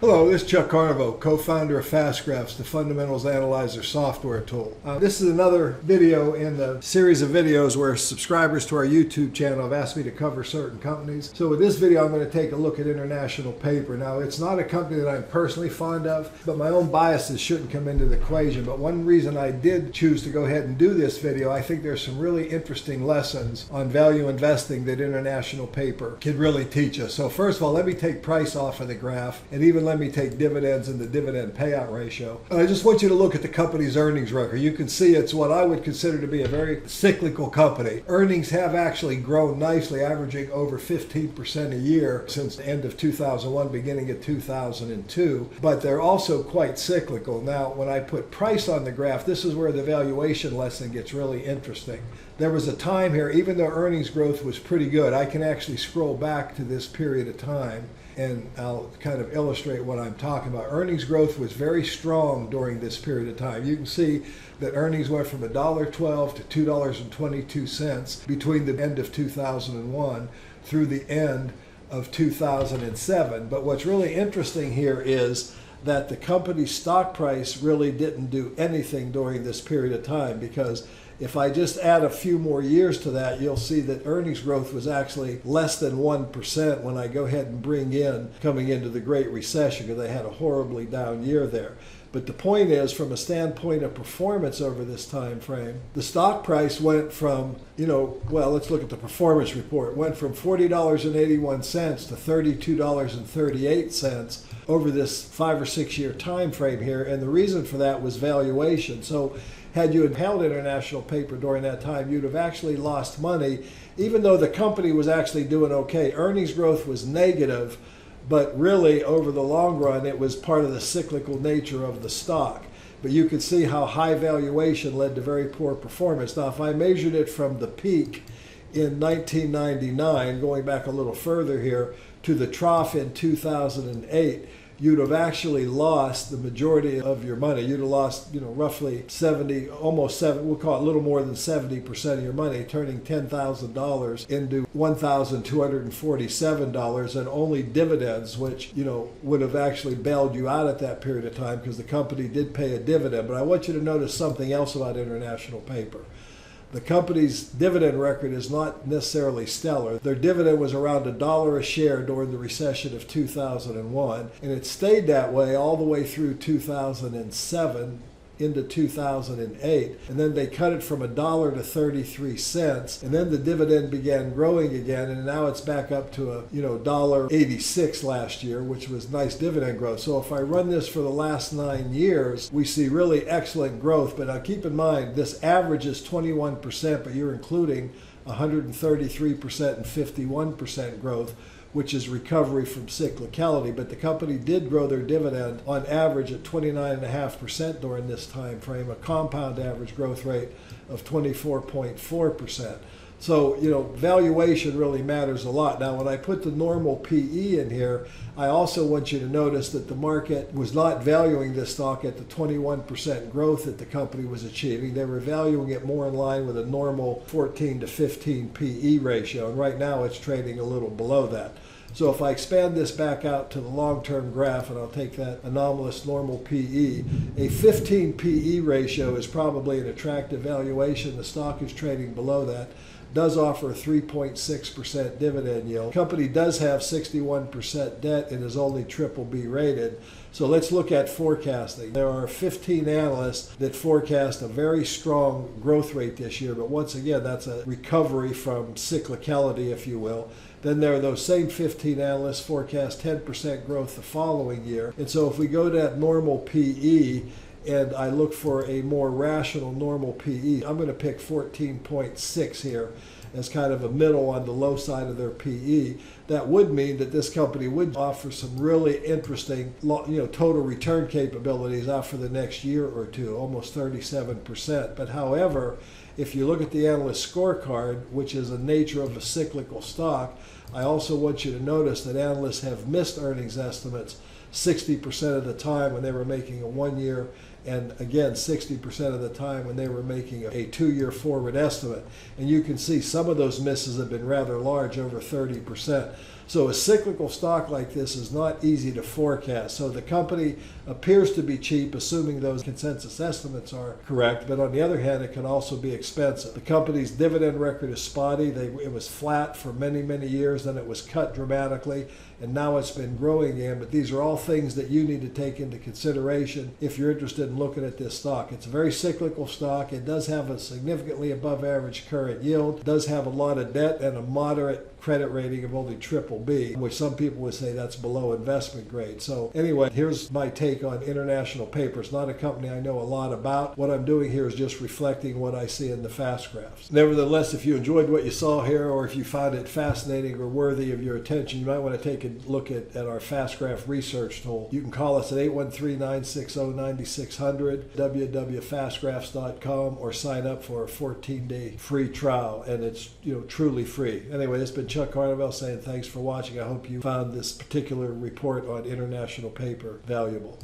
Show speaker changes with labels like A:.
A: Hello, this is Chuck Carnivo, co-founder of FastGraphs, the fundamentals analyzer software tool. This is another video in the series of videos where subscribers to our YouTube channel have asked me to cover certain companies. So with this video, I'm going to take a look at International Paper. Now, it's not a company that I'm personally fond of, but my own biases shouldn't come into the equation. But one reason I did choose to go ahead and do this video, I think there's some really interesting lessons on value investing that International Paper can really teach us. So first of all, let me take price off of the graph, and even let me take dividends and the dividend payout ratio. And I just want you to look at the company's earnings record. You can see it's what I would consider to be a very cyclical company. Earnings have actually grown nicely, averaging over 15% a year since the end of 2001, beginning of 2002, but they're also quite cyclical. Now, when I put price on the graph, this is where the valuation lesson gets really interesting. There was a time here, even though earnings growth was pretty good, I can actually scroll back to this period of time and I'll kind of illustrate what I'm talking about. Earnings growth was very strong during this period of time. You can see that earnings went from $1.12 to $2.22 between the end of 2001 through the end of 2007. But what's really interesting here is that the company's stock price really didn't do anything during this period of time, because if I just add a few more years to that, you'll see that earnings growth was actually less than 1% when I go ahead and bring in coming into the Great Recession, because they had a horribly down year there. But the point is, from a standpoint of performance over this time frame, the stock price went from, let's look at the performance report. It went from $40.81 to $32.38 over this 5 or 6 year time frame here. And the reason for that was valuation. So had you held International Paper during that time, you'd have actually lost money, even though the company was actually doing okay. Earnings growth was negative, but really over the long run, it was part of the cyclical nature of the stock. But you could see how high valuation led to very poor performance. Now, if I measured it from the peak in 1999, going back a little further here, to the trough in 2008, you'd have actually lost the majority of your money. You'd have lost, roughly 70, almost 7, we'll call it a little more than 70% of your money, turning $10,000 into $1,247, and only dividends, which, would have actually bailed you out at that period of time, because the company did pay a dividend. But I want you to notice something else about International Paper. The company's dividend record is not necessarily stellar. Their dividend was around $1 a share during the recession of 2001, and it stayed that way all the way through 2007 into 2008, and then they cut it from $1 to 33 cents, and then the dividend began growing again, and now it's back up to a $1.86 last year, which was nice dividend growth. So if I run this for the last 9 years, we see really excellent growth. But now keep in mind, this average is 21%, but you're including 133% and 51% growth, which is recovery from cyclicality. But the company did grow their dividend on average at 29.5% during this time frame, a compound average growth rate of 24.4%. So, valuation really matters a lot. Now, when I put the normal PE in here, I also want you to notice that the market was not valuing this stock at the 21% growth that the company was achieving. They were valuing it more in line with a normal 14 to 15 PE ratio, and right now it's trading a little below that. So if I expand this back out to the long-term graph, and I'll take that anomalous normal PE, a 15 PE ratio is probably an attractive valuation. The stock is trading below that. Does offer a 3.6% dividend yield. The company does have 61% debt and is only BBB rated. So let's look at forecasting. There are 15 analysts that forecast a very strong growth rate this year, but once again, that's a recovery from cyclicality, if you will. Then there are those same 15 analysts forecast 10% growth the following year. And so if we go to that normal PE, and I look for a more rational normal PE, I'm going to pick 14.6 here as kind of a middle on the low side of their PE. That would mean that this company would offer some really interesting, total return capabilities out for the next year or two, almost 37%. But however, if you look at the analyst scorecard, which is the nature of a cyclical stock, I also want you to notice that analysts have missed earnings estimates 60% of the time when they were making a 1 year, and again 60% of the time when they were making a 2-year forward estimate. And you can see some of those misses have been rather large, over 30%. So a cyclical stock like this is not easy to forecast. So the company appears to be cheap, assuming those consensus estimates are correct, but on the other hand, it can also be expensive. The company's dividend record is spotty. It was flat for many, many years, then it was cut dramatically, and now it's been growing again. But these are all things that you need to take into consideration if you're interested in looking at this stock. It's a very cyclical stock. It does have a significantly above average current yield, does have a lot of debt, and a moderate credit rating of only BBB, which some people would say that's below investment grade. So anyway, here's my take on International Paper. It's not a company I know a lot about. What I'm doing here is just reflecting what I see in the fast graphs. Nevertheless, if you enjoyed what you saw here, or if you found it fascinating or worthy of your attention, you might want to take a look at our fast graph research tool. You can call us at 813-960-9600, www.fastgraphs.com, or sign up for a 14-day free trial, and it's truly free. Anyway, it's been Chuck Carnevale saying thanks for watching. I hope you found this particular report on International Paper valuable.